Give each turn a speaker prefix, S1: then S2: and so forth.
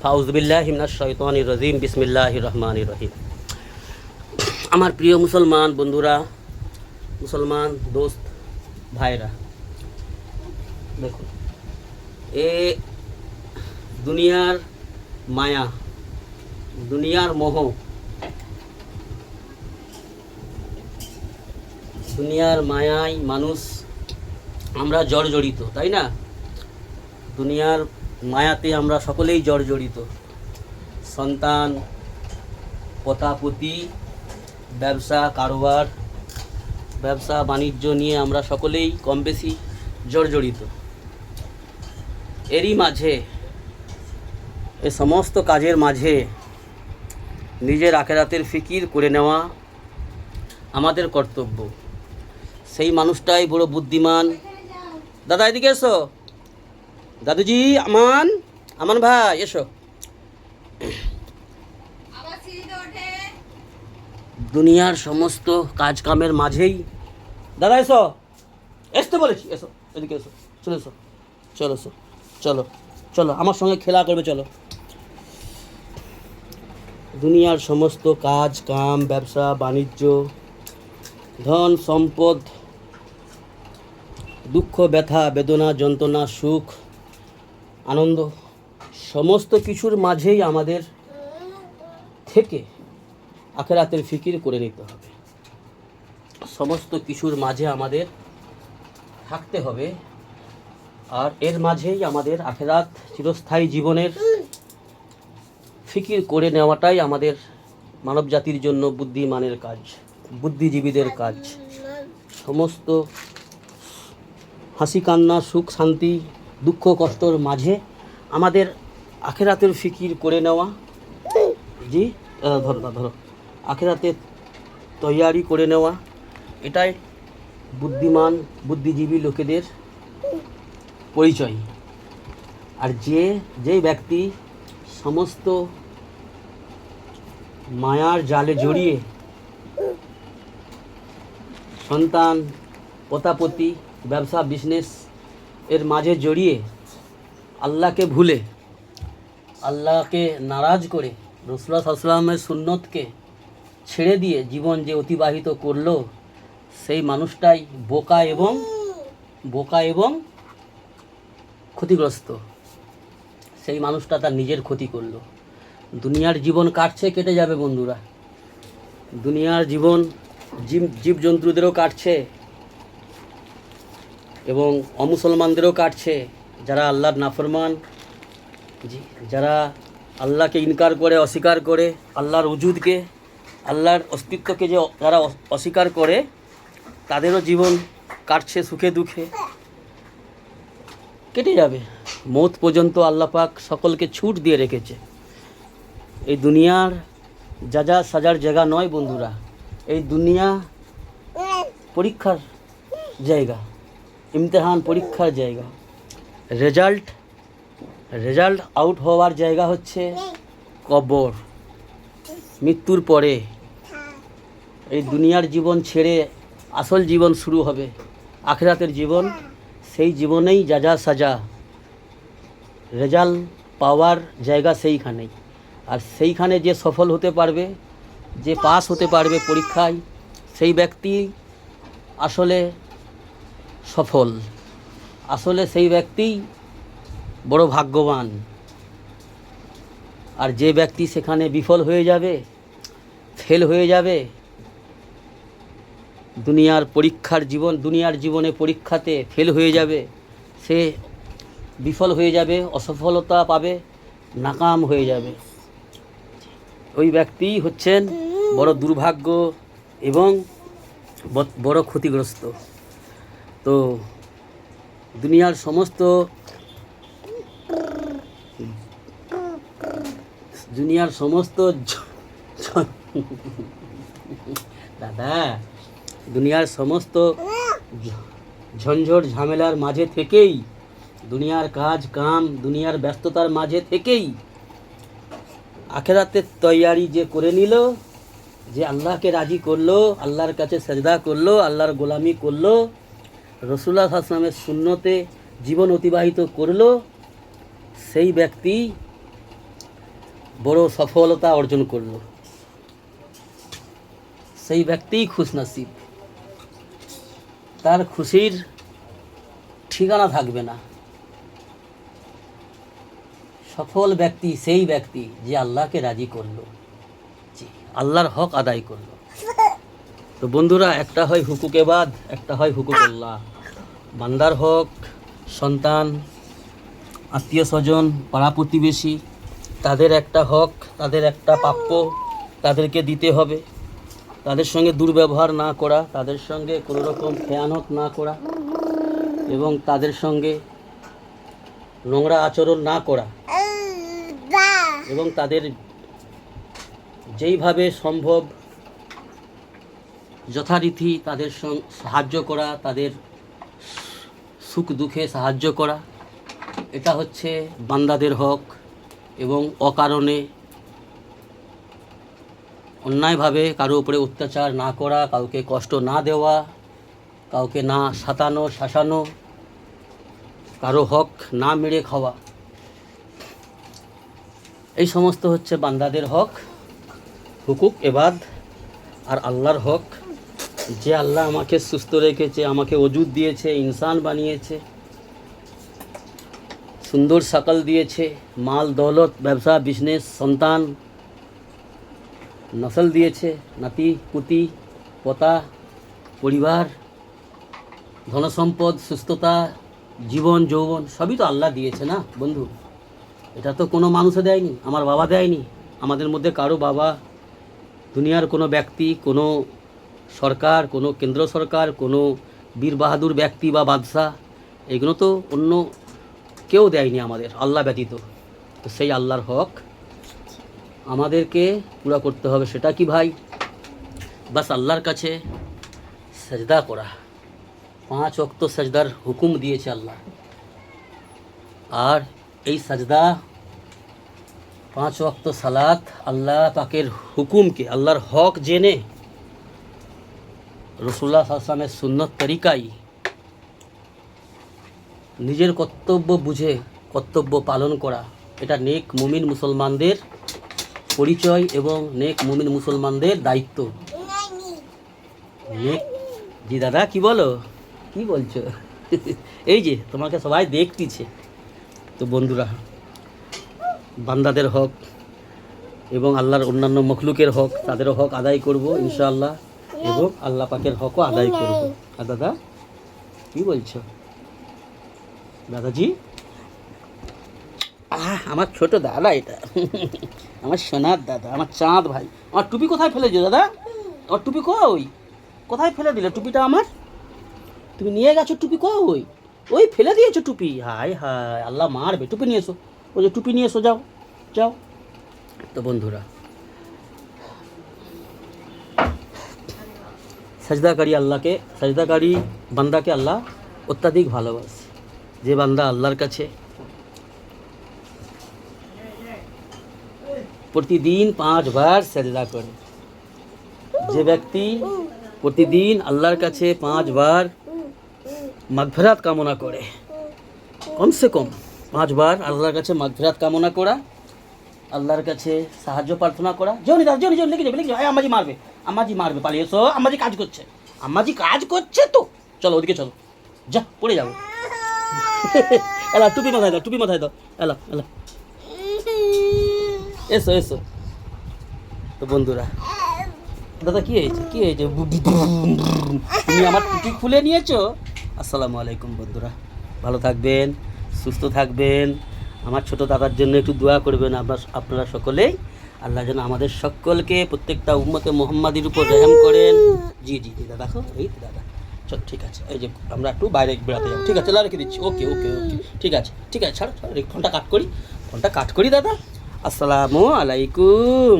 S1: ফাউযুবিল্লাহি মিনাশ শাইতানির রাজিম বিসমিল্লাহির রহমানির রহিম। আমার প্রিয় মুসলমান বন্ধুরা, মুসলমান দোস্ত ভাইরা, দেখুন এ দুনিয়ার মায়া, দুনিয়ার মোহ, দুনিয়ার মায়ায় মানুষ আমরা জর্জরিত, তাই না? দুনিয়ার মায়াতে আমরা সকলেই জর্জরিত। সন্তান, পতাপতি, ব্যবসা কারবার, ব্যবসা বাণিজ্য নিয়ে আমরা সকলেই কম বেশি জর্জরিত। এরই মাঝে, এ সমস্ত কাজের মাঝে নিজের আখেরাতের ফিকির করে নেওয়া আমাদের কর্তব্য। সেই মানুষটাই বড় বুদ্ধিমান। দাদা এদিকে এসো, দাদুজি, আমান, আমান ভাই এসো। দুনিয়ার সমস্ত কাজ কামের মাঝেই, দাদা এসো, আসতে বলেছি, এসো এদিকে এসো, চলে এসো, চলো এসো, চলো চলো আমার সঙ্গে খেলা করবে, চলো। দুনিয়ার সমস্ত কাজ কাম, ব্যবসা বাণিজ্য, ধন সম্পদ, দুঃখ ব্যথা বেদনা যন্ত্রণা সুখ আনন্দ, সমস্ত কিছুর মাঝেই আমাদের থেকে আখেরাতের ফিকির করে নিতে হবে। সমস্ত কিছুর মাঝে আমাদের থাকতে হবে, আর এর মাঝেই আমাদের আখেরাত চিরস্থায়ী জীবনের ফিকির করে নেওয়াটাই আমাদের মানব জাতির জন্য বুদ্ধিমানের কাজ, বুদ্ধিজীবীদের কাজ। সমস্ত হাসি কান্না সুখ শান্তি দুঃখ কষ্টর মাঝে আমাদের আখেরাতের ফিকির করে নেওয়া, জি ধরো না ধরো, আখেরাতে তৈয়ারি করে নেওয়া, এটাই বুদ্ধিমান বুদ্ধিজীবী লোকেদের পরিচয়। আর যেই ব্যক্তি সমস্ত মায়ার জালে জড়িয়ে সন্তান পতাপতি ব্যবসা বিজনেস এর মাঝে জড়িয়ে আল্লাহকে ভুলে, আল্লাহকে নারাজ করে, রাসূলুল্লাহ সাল্লাল্লাহু আলাইহি ওয়াসাল্লামের সুন্নতকে ছেড়ে দিয়ে জীবন যে অতিবাহিত করলো, সেই মানুষটাই বোকা এবং ক্ষতিগ্রস্ত। সেই মানুষটা তার নিজের ক্ষতি করলো। দুনিয়ার জীবন কাটছে, কেটে যাবে বন্ধুরা। দুনিয়ার জীবন জীবজন্তুদেরও কাটছে এবং অমুসলমানদেরও কাটছে। যারা আল্লাহর নাফরমান, যারা আল্লাহকে ইনকার করে, অস্বীকার করে, আল্লাহর উজুদকে, আল্লাহর অস্তিত্বকে যে যারা অস্বীকার করে, তাদেরও জীবন কাটছে সুখে দুঃখে। কেটে যাবে, মৌত পর্যন্ত আল্লাহ পাক সকলকে ছুট দিয়ে রেখেছে। এই দুনিয়ার যা সাজার জায়গা নয় বন্ধুরা। এই দুনিয়া পরীক্ষার জায়গা, ইমতিহান পরীক্ষার জায়গা। রেজাল্ট আউট হওয়ার জায়গা হচ্ছে কবর, মৃত্যুর পরে। এই দুনিয়ার জীবন ছেড়ে আসল জীবন শুরু হবে, আখিরাতের জীবন। সেই জীবনেই যা সাজা, রেজাল্ট পাওয়ার জায়গা সেইখানেই। আর সেইখানে যে সফল হতে পারবে, যে পাস হতে পারবে পরীক্ষায়, সেই ব্যক্তি আসলে সফল, আসলে সেই ব্যক্তি বড় ভাগ্যবান। আর যে ব্যক্তি সেখানে বিফল হয়ে যাবে, ফেল হয়ে যাবে, দুনিয়ার জীবনে পরীক্ষাতে ফেল হয়ে যাবে, সে বিফল হয়ে যাবে, অসফলতা পাবে, নাকাম হয়ে যাবে। ওই ব্যক্তিই হচ্ছেন বড় দুর্ভাগ্য এবং বড় ক্ষতিগ্রস্ত। তো দুনিয়ার সমস্ত দাদা, দুনিয়ার সমস্ত ঝঞ্ঝট ঝামেলার মাঝে থেকেই, দুনিয়ার কাজ কাম, দুনিয়ার ব্যস্ততার মাঝে থেকেই আখেরাতের তৈয়ারি যে করে নিল, যে আল্লাহকে রাজি করলো, আল্লাহর কাছে সেজদা করলো, আল্লাহর গোলামি করলো, রাসূলুল্লাহ সাল্লাল্লাহু আলাইহি ওয়াসাল্লামের সুন্নতে জীবন অতিবাহিত করলো, সেই ব্যক্তি বড় সফলতা অর্জন করলো, সেই ব্যক্তিই খুশনসিব। তার খুশির ঠিকানা থাকবে না। সফল ব্যক্তি সেই ব্যক্তি যে আল্লাহকে রাজি করলো, জি, আল্লাহর হক আদায় করলো। তো বন্ধুরা, একটা হয় হুকুকে বাদ, একটা হয় হুকুকুল্লাহ। বান্দার হক, সন্তান, আত্মীয় স্বজন, পাড়া প্রতিবেশী, তাদের একটা হক, তাদের একটা প্রাপ্য তাদেরকে দিতে হবে। তাদের সঙ্গে দুর্ব্যবহার না করা, তাদের সঙ্গে কোনো রকম খেয়ানত না করা এবং তাদের সঙ্গে নোংরা আচরণ না করা এবং তাদের যেইভাবে সম্ভব যথারীতি তাদের সাহায্য করা, তাদের সুখ দুঃখে সাহায্য করা, এটা হচ্ছে বান্দাদের হক। এবং অকারণে অন্যায়ভাবে কারো উপরে অত্যাচার না করা, কাউকে কষ্ট না দেওয়া, কাউকে না সাতানো শাসানো, কারো হক না মেরে খাওয়া, এই সমস্ত হচ্ছে বান্দাদের হক, হুকুক এবাদ। আর আল্লাহর হক, যে আল্লাহ আমাকে সুস্থ রেখেছে, আমাকে ওজুদ দিয়েছে, ইনসান বানিয়েছে, সুন্দর शकल দিয়েছে, মাল দৌলত, ব্যবসা, বিজনেস, সন্তান, নসল দিয়েছে, নাতি পুতি, পোতা, পরিবার, ধনসম্পদ, সুস্থতা, জীবন যৌবন, সবই তো আল্লাহ দিয়েছে না বন্ধু। এটা তো কোনো মানুষে দেয়নি, আমার বাবা দেয়নি, আমাদের মধ্যে কারো বাবা, দুনিয়ার কোনো ব্যক্তি, কোনো সরকার, কোনো কেন্দ্র সরকার, কোনো বীর বাহাদুর ব্যক্তি বা বাদশাহ, এগুলো তো অন্য কেউ দেয়নি আমাদের, আল্লাহ ব্যতীত। তো সেই আল্লাহর হক আমাদেরকে পুরা করতে হবে। সেটা কি ভাই? বাস আল্লাহর কাছে সাজদা করা। 5 ওয়াক্ত সাজদার হুকুম দিয়েছে আল্লাহ। আর এই সাজদা, 5 ওয়াক্ত সালাত, আল্লাহ পাকের হুকুমকে, আল্লাহর হক জেনে রাসূলুল্লাহ সাল্লাল্লাহু আলাইহি ওয়াসাল্লামের সুন্নত তরিকায় নিজের কর্তব্য বুঝে কর্তব্য পালন করা, এটা নেক মুমিন মুসলমানদের পরিচয় এবং নেক মুমিন মুসলমানদের দায়িত্ব। নেক, জি দাদা, কি বলো, কি বলছো? এই যে তোমাকে সবাই দেখতেছে। তো বন্ধুরা, বান্দাদের হক এবং আল্লাহর অন্যান্য মখলুকের হক, তাদেরও হক আদায় করব ইনশাআল্লাহ, এবং আল্লাহ পাকের হকও আদায় করব। আর দাদা কি বলছো দাদাজি? আমার ছোট দাদা, এটা আমার সোনার দাদা, আমার চাঁদ ভাই। আমার টুপি কোথায় ফেলেছো দাদা? আমার টুপি কই? কোথায় ফেলে দিলে টুপিটা আমার? তুমি নিয়ে গেছো টুপি কই? ওই ফেলে দিয়েছো টুপি? হায় হায়, আল্লাহ মারবে। টুপি নিয়ে এসো, ওই যে টুপি নিয়ে এসো, যাও যাও। তো বন্ধুরা, সাজদাকারী আল্লাহকে, সাজদাকারী বান্দাকে আল্লাহ অত্যাধিক ভালোবাসে। যে বান্দা আল্লাহর কাছে প্রতিদিন 5 বার সাজদা করে, যে ব্যক্তি প্রতিদিন আল্লাহর কাছে 5 বার মাগফিরাত কামনা করে, কমসে কম 5 বার আল্লাহর কাছে মাগফিরাত কামনা করা, আল্লাহর কাছে সাহায্য প্রার্থনা করা। জনি দাদা, জনি জনি, লিখে যাবে, লিখে যাবে। আম্মাজি মারবে, আম্মাজি মারবে, পালিয়ে এসো। আম্মাজি কাজ করছে, আম্মাজি কাজ করছে। তো চলো ওদিকে চলো, যা পড়ে যাবো। এলা টুপি মাথায় দাও, টুপি মাথায় দাও, এলা এলা, এসো এসো। তো বন্ধুরা, দাদা কি হয়েছে, কি হয়েছে? তুমি আমার টুপি খুলে নিয়েছো। আসসালামু আলাইকুম বন্ধুরা, ভালো থাকবেন, সুস্থ থাকবেন। আমার ছোট দাদার জন্য একটু দোয়া করবেন আপনারা সকলেই। আল্লাহ যেন আমাদের সকলকে, প্রত্যেকটা উম্মতে মুহাম্মাদির উপর রহম করেন। জি জি জি দাদা, এই তো দাদা, চল ঠিক আছে। এই যে আমরা একটু বাইরে বেড়াতে যাবো, ঠিক আছে? রেখে দিচ্ছি। ওকে ওকে ওকে, ঠিক আছে ঠিক আছে, ছাড়ো ছাড়ো, ফোনটা কাট করি, ফোনটা কাট করি দাদা। আসসালামু আলাইকুম।